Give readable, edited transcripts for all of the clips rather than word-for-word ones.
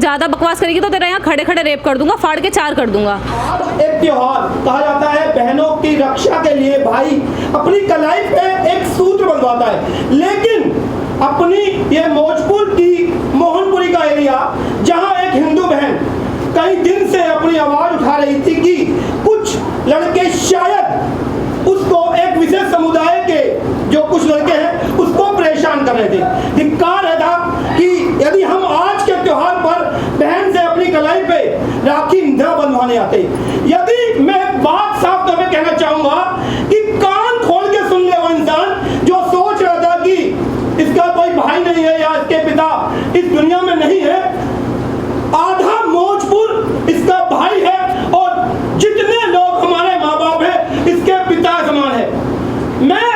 ज़्यादा बकवास करेगी तो तेरा यहाँ खड़े खड़े रेप कर दूंगा, फाड़ के 4 कर दूंगा। एक त्योहार कहा जाता है, बहनों की रक्षा के लिए भाई अपनी कलाई पे एक सूत्र बंधवाता है, लेकिन अपनी ये मौजपुर की मोहनपुरी का एरिया, जहां एक हिंदू बहन कई दिन से अपनी आवाज उठा रही थी कि कुछ लड़के शायद उसको, एक विशेष समुदाय के जो कुछ लड़के हैं उसको परेशान कर रहे थे। धिक्कार है था कि यदि हम आज के त्योहार पर बहन से अपनी कलाई पे राखी न बंधवाने आते। यदि मैं एक बात साफ तौर पे कहना चाहूंगा कि कान खोल के सुन ले वो इंसान जो सोच रहा था कि इसका कोई भाई नहीं है या इसके पिता इस दुनिया में नहीं है, आधा मौजपुर इसका भाई है और जितने लोग हमारे माँ बाप हैं इसके पिता समान है। मैं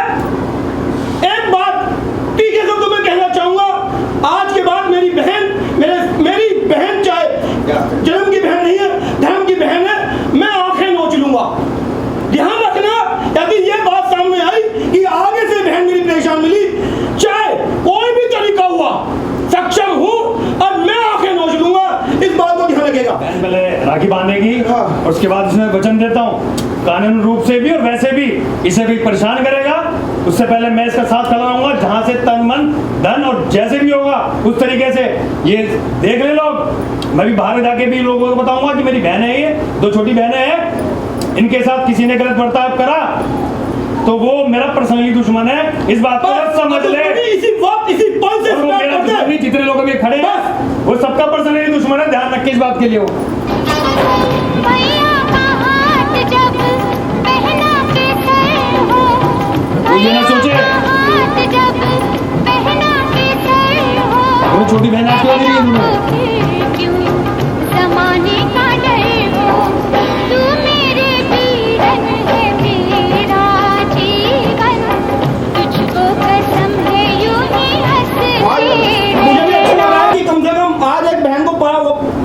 एक बात टीके से तुम्हें कहना चाहूंगा, आज के बाद मेरी बहन मेरी बहन चाहे जन्म की बहन नहीं है, धर्म की बहन है, मैं आंखें नोच लूंगा। ध्यान रखना, यदि ये बात सामने आई कि आगे से बहन मेरी परेशान मिली, चाहे कोई भी तरीका हुआ, सक्षम हूं और मैं आंखें नोच लूंगा, इस बात को ध्यान रखेगा। पहले राखी बांधेगी और उसके बाद इसमें वचन देता हूँ कानूनी रूप से भी और वैसे भी इसे भी परेशान करेगा, उससे पहले मैं इसका साथ खड़ा रहूंगा, जहां से तन मन धन और जैसे भी होगा उस तरीके से ये देख ले लोग। मैं भी बाहर जाके भी लोगों को बताऊंगा कि मेरी बहनें हैं, ये 2 छोटी बहनें हैं, इनके साथ किसी ने गलत बर्ताव करा तो वो मेरा पर्सनली दुश्मन है, इस बात को समझ ले। इसी पल से मेरा दुश्मन, जितने लोग अभी खड़े हैं वो सबका पर्सनली दुश्मन है, ध्यान रखिए इस बात के लिए। ये ना सोचे वो छोटी बहन क्यों नहीं है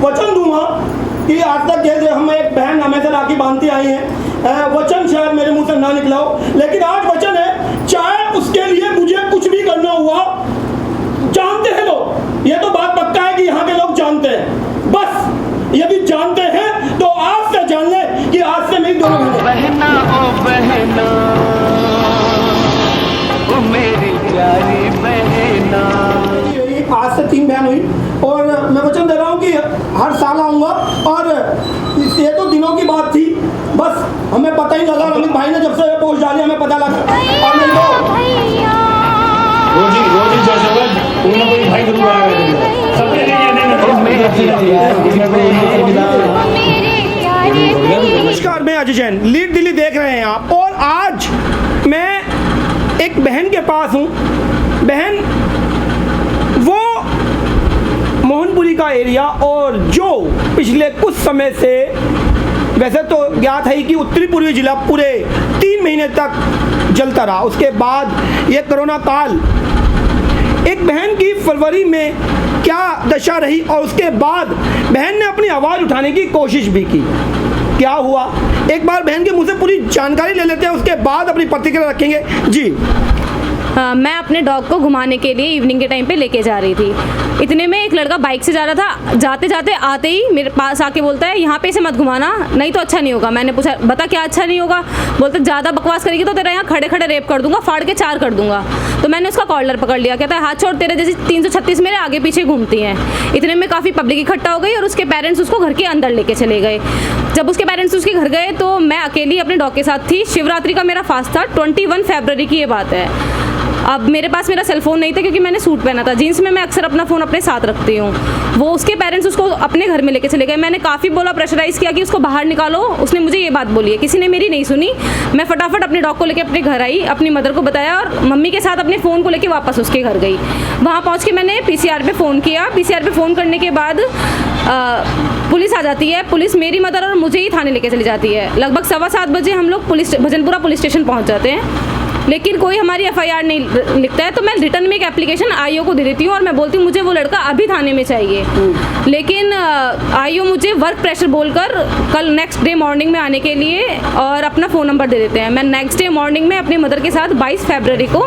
वचन दूंगा कि आज तक जैसे हम एक बहन हमेशा राखी बांधती आई है, वचन शायद मेरे मुंह से ना निकला हो, लेकिन आज वचन है, चाहे उसके लिए मुझे कुछ भी करना हुआ। जानते हैं लोग, ये तो बात पक्का है कि यहाँ के लोग जानते हैं, बस यदि जानते हैं तो आज से जान ले कि आज से मेरी दोनों बहना ओ बहना ओ मेरी प्यारी बहना। आज से 3 बहन हुई और मैं वचन दे रहा हूँ कि हर साल आऊँगा, और ये तो दिनों की बात थी, बस हमें पता ही लगा, अमित भाई ने जब से पोस्ट डाली हमें पता लगा। और नहीं तो रोजी कोई ना कोई भाई जरूर आएगा सबके लिए। नमस्कार, मैं अजय जैन, लीड दिल्ली देख रहे हैं आप, और आज मैं एक बहन के पास हूँ। बहन वो मोहनपुरी का एरिया, और जो पिछले कुछ समय से, वैसे तो ज्ञात है कि उत्तरी पूर्वी जिला पूरे 3 महीने तक जलता रहा, उसके बाद ये कोरोना काल, एक बहन की फरवरी में क्या दशा रही, और उसके बाद बहन ने अपनी आवाज़ उठाने की कोशिश भी की। क्या हुआ, एक बार बहन के मुंह से पूरी जानकारी ले लेते हैं, उसके बाद अपनी प्रतिक्रिया रखेंगे। जी मैं अपने डॉग को घुमाने के लिए इवनिंग के टाइम पे लेके जा रही थी, इतने में एक लड़का बाइक से जा रहा था, जाते जाते आते ही मेरे पास आके बोलता है यहाँ पे इसे मत घुमाना, नहीं तो अच्छा नहीं होगा। मैंने पूछा बता क्या अच्छा नहीं होगा, बोलते ज़्यादा बकवास करेगी तो तेरा यहाँ खड़े खड़े रेप कर दूंगा, फाड़ के 4 कर दूंगा। तो मैंने उसका कॉलर पकड़ लिया, कहता है हाथ छोड़, तेरे जैसे 336 मेरे आगे पीछे घूमती हैं। इतने में काफ़ी पब्लिक इकट्ठा हो गई और उसके पेरेंट्स उसको घर के अंदर लेके चले गए। जब उसके पेरेंट्स उसके घर गए तो मैं अकेली अपने डॉग के साथ थी। शिवरात्रि का मेरा फास्ट था, 21 फरवरी की ये बात है। अब मेरे पास मेरा सेल फ़ोन नहीं था क्योंकि मैंने सूट पहना था, जीन्स में मैं अक्सर अपना फ़ोन अपने साथ रखती हूँ। वो उसके पेरेंट्स उसको अपने घर में लेके चले गए। मैंने काफ़ी बोला, प्रेशराइज़ किया कि उसको बाहर निकालो, उसने मुझे ये बात बोली है, किसी ने मेरी नहीं सुनी। मैं फटाफट अपने डॉग को लेके अपने घर आई, अपनी मदर को बताया और मम्मी के साथ अपने फ़ोन को लेके वापस उसके घर गई। वहाँ पहुँच के मैंने PCR पे फ़ोन किया। PCR पे फ़ोन करने के बाद पुलिस आ जाती है। पुलिस मेरी मदर और मुझे ही थाने लेके चली जाती है। लगभग 7:15 बजे हम लोग भजनपुरा पुलिस स्टेशन पहुँच जाते हैं। लेकिन कोई हमारी FIR नहीं लिखता है। तो मैं रिटर्न में एक एप्लीकेशन IO को दे देती हूँ और मैं बोलती हूँ मुझे वो लड़का अभी थाने में चाहिए। लेकिन IO मुझे वर्क प्रेशर बोलकर कल नेक्स्ट डे मॉर्निंग में आने के लिए और अपना फ़ोन नंबर दे देते हैं। मैं नेक्स्ट डे मॉर्निंग में अपनी मदर के साथ 22 फरवरी को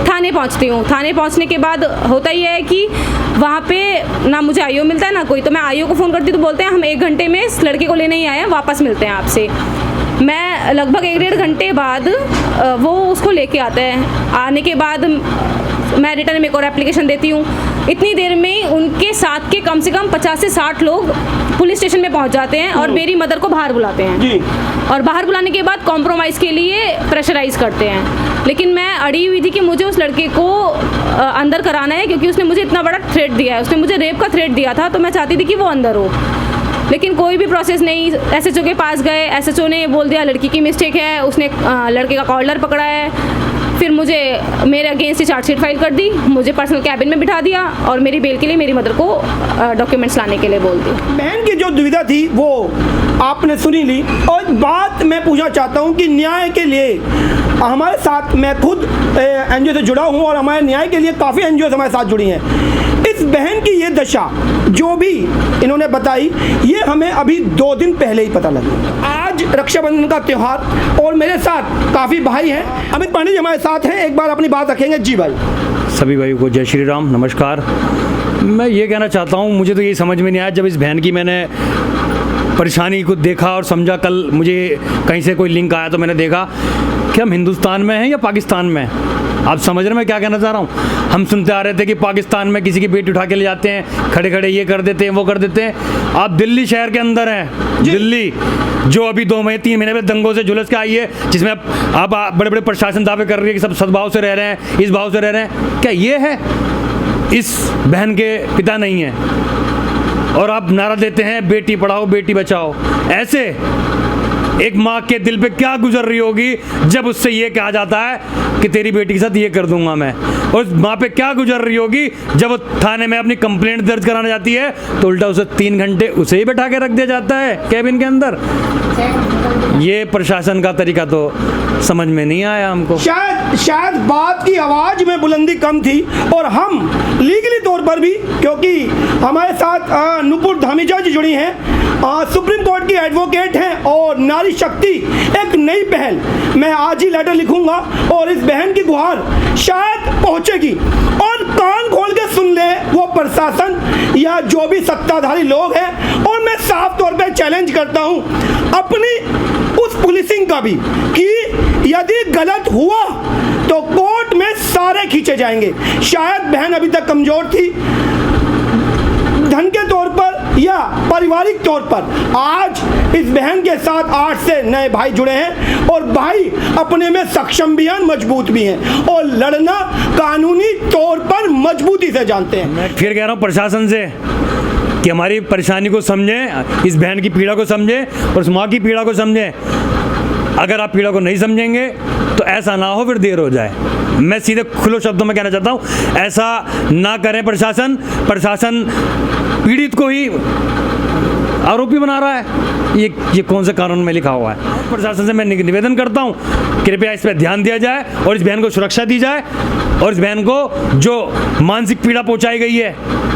थाने पहुंचती हूँ। थाने पहुंचने के बाद होता ही है कि वहाँ पे ना मुझे IO मिलता है ना कोई, तो मैं IO को फ़ोन करती हूँ तो बोलते हैं हम 1 घंटे में इस लड़के को लेने ही आए हैं, वापस मिलते हैं आपसे। मैं लगभग 1-1.5 घंटे बाद वो उसको लेके आते हैं। आने के बाद मैं रिटर्न में एक और एप्लीकेशन देती हूँ। इतनी देर में उनके साथ के कम से कम 50 से 60 लोग पुलिस स्टेशन में पहुंच जाते हैं और मेरी मदर को बाहर बुलाते हैं जी। और बाहर बुलाने के बाद कॉम्प्रोमाइज़ के लिए प्रेशराइज़ करते हैं। लेकिन मैं अड़ी हुई थी कि मुझे उस लड़के को अंदर कराना है, क्योंकि उसने मुझे इतना बड़ा थ्रेट दिया है। उसने मुझे रेप का थ्रेट दिया था, तो मैं चाहती थी कि वो अंदर हो। लेकिन कोई भी प्रोसेस नहीं। SHO के पास गए, SHO ने बोल दिया लड़की की मिस्टेक है, उसने लड़के का कॉलर पकड़ा है। फिर मुझे मेरे अगेंस्ट ही चार्जशीट फाइल कर दी, मुझे पर्सनल कैबिन में बिठा दिया और मेरी बेल के लिए मेरी मदर को डॉक्यूमेंट्स लाने के लिए बोल दी। बहन की जो दुविधा थी वो आपने सुनी ली। और बात मैं पूछना चाहता हूँ कि न्याय के लिए हमारे साथ, मैं खुद NGO से जुड़ा हूँ और हमारे न्याय के लिए काफ़ी NGOs हमारे साथ जुड़ी हैं। इस बहन की ये दशा जो भी इन्होंने बताई, ये हमें अभी 2 दिन पहले ही पता लगा। आज रक्षाबंधन का त्यौहार और मेरे साथ काफ़ी भाई हैं। अमित पांडे जी हमारे साथ हैं, एक बार अपनी बात रखेंगे। जी भाई। सभी भाइयों को जय श्री राम, नमस्कार। मैं ये कहना चाहता हूँ, मुझे तो ये समझ में नहीं आया जब इस बहन की मैंने परेशानी को देखा और समझा। कल मुझे कहीं से कोई लिंक आया तो मैंने देखा कि हम हिंदुस्तान में हैं या पाकिस्तान में। आप समझ रहे मैं क्या कहना चाह रहा हूँ? हम सुनते आ रहे थे कि पाकिस्तान में किसी की बेटी उठा के ले जाते हैं, खड़े खड़े ये कर देते हैं, वो कर देते हैं। आप दिल्ली शहर के अंदर हैं, दिल्ली जो अभी 2-3 महीने में दंगों से झुलस के आई है, जिसमें आप बड़े बड़े प्रशासन दावे कर रही है कि सब सद्भाव से रह रहे हैं, इस भाव से रह रहे हैं। क्या ये है? इस बहन के पिता नहीं है और आप नारा देते हैं बेटी पढ़ाओ बेटी बचाओ। ऐसे एक माँ के दिल पे क्या गुजर रही होगी जब उससे ये कहा जाता है कि तेरी बेटी के साथ ये कर दूंगा मैं। और उस माँ पे क्या गुजर रही होगी जब वो थाने में अपनी कंप्लेंट दर्ज कराने जाती है तो उल्टा उसे 3 घंटे उसे ही बैठा के रख दिया जाता है कैबिन के अंदर। ये प्रशासन का तरीका तो समझ में नहीं आया हमको। शायद बात की आवाज़ में बुलंदी कम थी और हम लीगली तौर पर भी, क्योंकि हमारे साथ नुपुर धामीजा जी जुड़ी हैं, सुप्रीम कोर्ट की एडवोकेट हैं और नारी शक्ति एक नई पहल, मैं आज ही लेटर लिखूंगा और इस बहन की गुहार शायद पहुंचेगी। और कान खोल के सुन ले वो प्रशासन या जो भी सत्ताधारी लोग हैं। और मैं साफ तौर पे चैलेंज करता हूं अपनी उस पुलिसिंग का भी कि यदि गलत हुआ तो कोर्ट में सारे खींचे जाएंगे। शायद बहन अभी तक कमजोर थी धन के तौर पर या पारिवारिक तौर पर। आज इस बहन के साथ 8 से नए भाई जुड़े हैं और भाई अपने में सक्षम भी हैं, मजबूत भी हैं और लड़ना कानूनी तौर पर मजबूती से जानते हैं। मैं फिर कह रहा हूँ प्रशासन से कि हमारी परेशानी को समझें, इस बहन की पीड़ा को समझें और उस माँ की पीड़ा को समझें। अगर आप पीड़ा को नहीं समझेंगे तो ऐसा ना हो फिर देर हो जाए। मैं सीधे खुले शब्दों में कहना चाहता हूँ, ऐसा ना करें प्रशासन। प्रशासन पीड़ित को ही आरोपी बना रहा है। ये कौन से कानून में लिखा हुआ है? प्रशासन से मैं निवेदन करता हूँ कृपया इस पर ध्यान दिया जाए और इस बहन को सुरक्षा दी जाए और इस बहन को जो मानसिक पीड़ा पहुँचाई गई है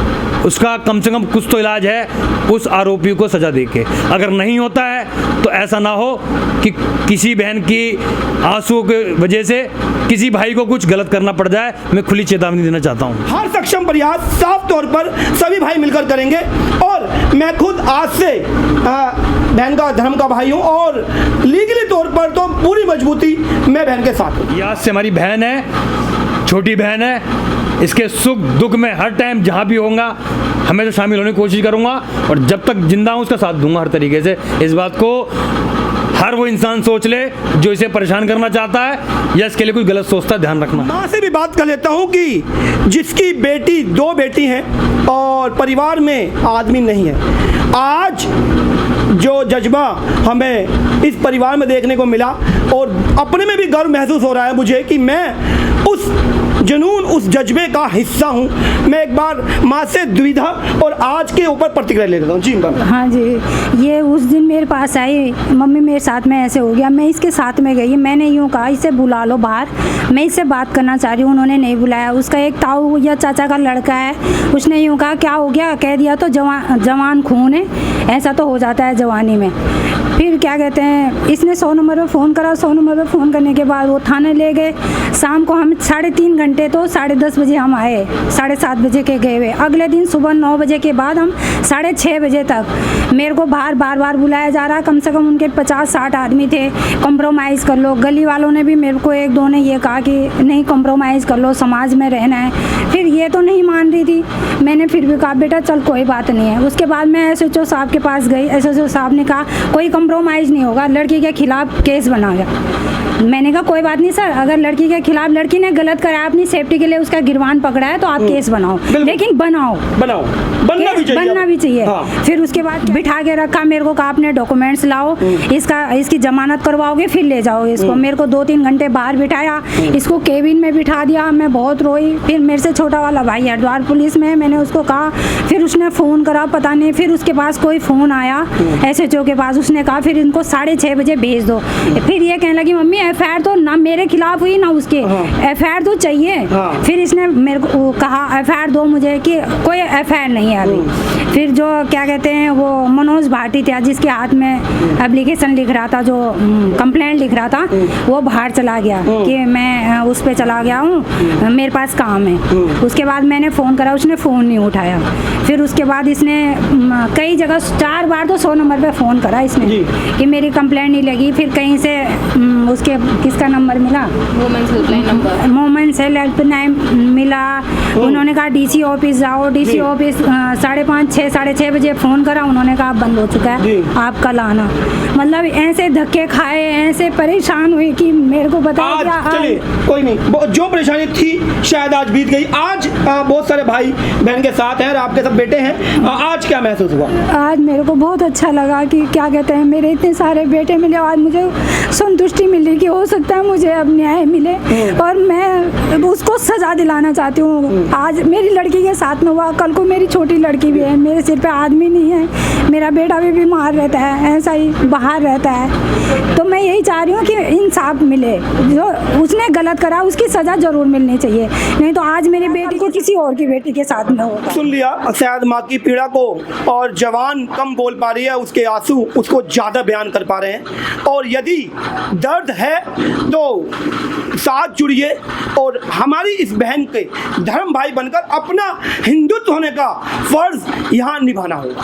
उसका कम से कम कुछ तो इलाज है, उस आरोपी को सजा देके। अगर नहीं होता है तो ऐसा ना हो कि किसी बहन की आंसुओं की वजह से किसी भाई को कुछ गलत करना पड़ जाए। मैं खुली चेतावनी देना चाहता हूँ। हर सक्षम प्रयास साफ तौर पर सभी भाई मिलकर करेंगे और मैं खुद आज से बहन का धर्म का भाई हूँ और लीगली तौर पर तो पूरी मजबूती मैं बहन के साथ हूँ। ये आज से हमारी बहन है, छोटी बहन है। इसके सुख दुख में हर टाइम जहाँ भी होगा हमें तो शामिल होने की कोशिश करूँगा और जब तक जिंदा हूँ उसका साथ दूंगा हर तरीके से। इस बात को हर वो इंसान सोच ले जो इसे परेशान करना चाहता है या इसके लिए कुछ गलत सोचता है, ध्यान रखना। माँ से भी बात कर लेता हूँ कि जिसकी बेटी 2 बेटी हैं और परिवार में आदमी नहीं है। आज जो जज्बा हमें इस परिवार में देखने को मिला और अपने में भी गर्व महसूस हो रहा है मुझे कि मैं उस जुनून, उस जज्बे का हिस्सा हूँ। मैं एक बार माँ से द्विधा और आज के ऊपर प्रतिक्रिया ले लेता हूँ। जी मैम। हाँ जी, ये उस दिन मेरे पास आई, मम्मी मेरे साथ में ऐसे हो गया, मैं इसके साथ में गई, मैंने यूँ कहा इसे बुला लो बाहर, मैं इससे बात करना चाह रही हूँ। उन्होंने नहीं बुलाया। उसका एक ताऊ या चाचा का लड़का है, उसने यूँ कहा क्या हो गया, कह दिया तो जवान खून है, ऐसा तो हो जाता है जवानी में। फिर क्या कहते हैं, इसने 100 नंबर पर फ़ोन करा। 100 नंबर पर फ़ोन करने के बाद वो थाने ले गए। शाम को हम 3.5 घंटे, तो 10:30 बजे हम आए, 7:30 बजे के गए हुए। अगले दिन सुबह 9 बजे के बाद हम 6:30 बजे तक मेरे को बार बार बुलाया जा रहा। कम से कम उनके 50-60 आदमी थे। कॉम्प्रोमाइज़ कर लो। गली वालों ने भी मेरे को 1-2 ने ये कहा कि नहीं कॉम्प्रोमाइज़ कर लो, समाज में रहना है। फिर ये तो नहीं मान रही थी। मैंने फिर भी कहा बेटा चल कोई बात नहीं है। उसके बाद मैं SHO साहब के पास गई। SHO साहब ने कहा कोई कॉम्प्रोमाइज़ नहीं होगा, लड़की के खिलाफ केस बनाया। मैंने कहा कोई बात नहीं सर, अगर लड़की के खिलाफ, लड़की ने गलत करा अपनी सेफ्टी के लिए, उसका गिरवान पकड़ा है तो आप केस बनाओ, लेकिन बनना भी चाहिए। हाँ। फिर उसके बाद बिठा के रखा, मेरे को कहा अपने डॉक्यूमेंट्स लाओ, इसकी जमानत करवाओगे फिर ले जाओ इसको। मेरे को 2-3 घंटे बाहर बिठाया, इसको केबिन में बिठा दिया। मैं बहुत रोई। फिर मेरे से छोटा वाला भाई हरिद्वार पुलिस में, मैंने उसको कहा, फिर उसने फ़ोन करा, पता नहीं फिर उसके पास कोई फ़ोन आया SHO के पास, उसने कहा फिर इनको 6:30 बजे भेज दो। फिर ये कहने लगी मम्मी FIR तो ना मेरे खिलाफ हुई ना उसके, FIR तो चाहिए। फिर इसने मेरे को कहा FIR दो मुझे, कि कोई FIR नहीं है अभी। फिर जो क्या कहते हैं वो मनोज भाटी था, जिसके हाथ में एप्लीकेशन लिख रहा था, जो कंप्लेंट लिख रहा था, वो बाहर चला गया कि मैं उस पर चला गया हूँ, मेरे पास काम है। उसके बाद मैंने फ़ोन करा, उसने फ़ोन नहीं उठाया। फिर उसके बाद इसने कई जगह 4 बार तो 100 नंबर पे फ़ोन करा इसने कि मेरी कंप्लेंट नहीं लगी। फिर कहीं से उसके किसका नंबर मिला, women's helpline number, women's helpline मिला। उन्होंने कहा DC ऑफिस जाओ। DC ऑफिस 5:30, 6:30 बजे फ़ोन करा, उन्होंने कहा बंद हो चुका है, आप कल आना। मतलब ऐसे धक्के खाए, ऐसे परेशान हुई कि मेरे को बताया क्या। चलिए कोई नहीं, जो परेशानी थी शायद आज बीत गई। आज बहुत सारे भाई बहन के साथ हैं और आपके सब बेटे हैं। आज क्या महसूस हुआ? आज मेरे को बहुत अच्छा लगा कि क्या कहते हैं, मेरे इतने सारे बेटे मिले। आज मुझे संतुष्टि मिली कि हो सकता है मुझे अब न्याय मिले, और मैं उसको सजा दिलाना चाहती हूँ। आज मेरी लड़की के साथ में हुआ, कल को मेरी छोटी लड़की भी है, मेरे सिर पे आदमी नहीं है, मेरा बेटा भी बीमार रहता है, ऐसा ही बाहर रहता है। तो मैं यही चाह रही हूँ कि इंसाफ मिले, जो उसने गलत करा उसकी सज़ा ज़रूर मिलनी चाहिए, नहीं तो आज मेरी बेटी को किसी और की बेटी के साथ में होगा। सुन लिया शायद माँ की पीड़ा को, और जवान कम बोल पा रही है, उसके आंसू उसको ज़्यादा बयान कर पा रहे हैं। और यदि दर्द है तो साथ जुड़िए और हमारी इस बहन के धर्म भाई बनकर अपना हिंदुत्व होने का फर्ज यहाँ निभाना होगा।